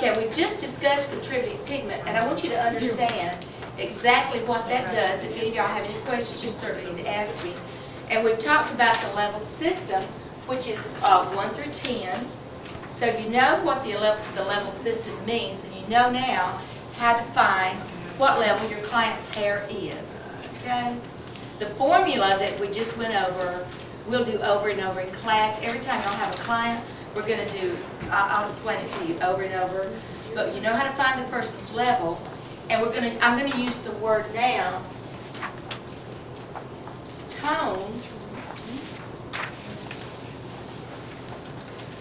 Okay, we just discussed contributing pigment, and I want you to understand exactly what that does. If any of y'all have any questions, you certainly need to ask me. And we've talked about the level system, which is 1 through 10. So you know what the level system means, and you know now how to find what level your client's hair is. Okay? The formula that we just went over, we'll do over and over in class. Every time y'all have a client, we're going to do, I'll explain it to you over and over. But you know how to find the person's level. And I'm going to use the word now, tone.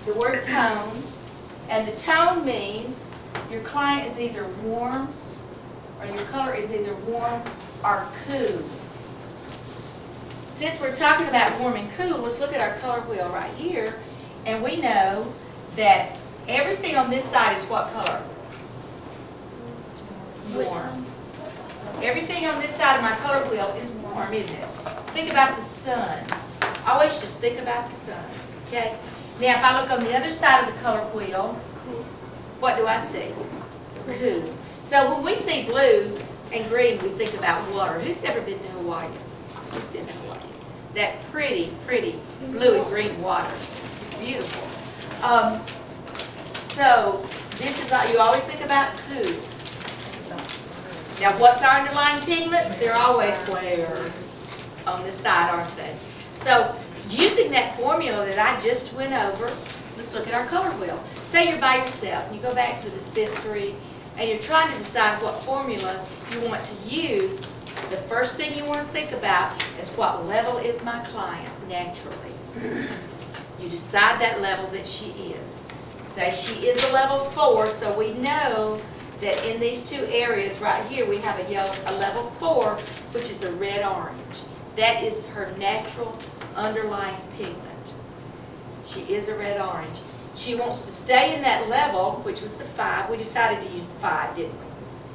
The word tone. And the tone means your client is either warm, or your color is either warm or cool. Since we're talking about warm and cool, let's look at our color wheel right here. And we know that everything on this side is what color? Warm. Everything on this side of my color wheel is warm, isn't it? Think about the sun. Always just think about the sun. Okay? Now if I look on the other side of the color wheel, what do I see? Cool. So when we see blue and green, we think about water. Who's ever been to Hawaii? Who's been to Hawaii? That pretty, pretty blue and green water. It's beautiful. So this is, you always think about cool. Now what's our underlying pigments? They're always where? On this side, aren't they? So using that formula that I just went over, let's look at our color wheel. Say you're by yourself and you go back to the dispensary and you're trying to decide what formula you want to use. The first thing you want to think about is what level is my client naturally. You decide that level that she is. Say she is a level 4, so we know that in these two areas right here we have a level 4, which is a red-orange. That is her natural underlying pigment. She is a red-orange. She wants to stay in that level, which was the 5. We decided to use the 5, didn't we?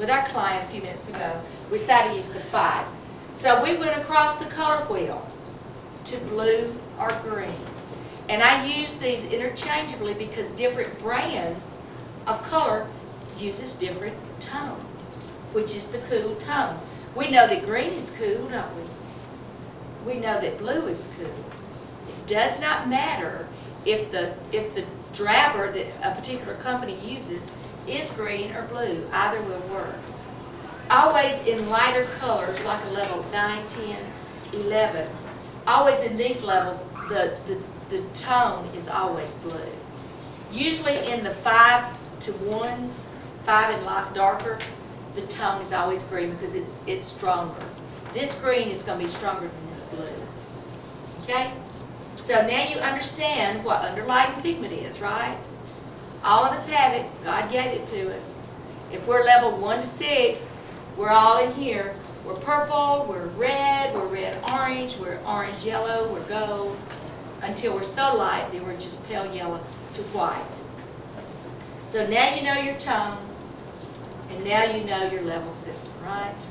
With our client a few minutes ago, we decided to use the 5. So we went across the color wheel to blue or green. And I use these interchangeably because different brands of color uses different tone, which is the cool tone. We know that green is cool, don't we? We know that blue is cool. It does not matter if the drabber that a particular company uses is green or blue. Either will work. Always in lighter colors like a level 9, 10, 11. Always in these levels, the tone is always blue. Usually in the 5 to 1s, 5 and light darker, the tone is always green because it's stronger. This green is going to be stronger than this blue. Okay? So now you understand what underlying pigment is, right? All of us have it. God gave it to us. If we're level 1 to 6, we're all in here. We're purple, we're red-orange, we're orange-yellow, we're gold. Until we're so light, then we're just pale yellow to white. So now you know your tone, and now you know your level system, right?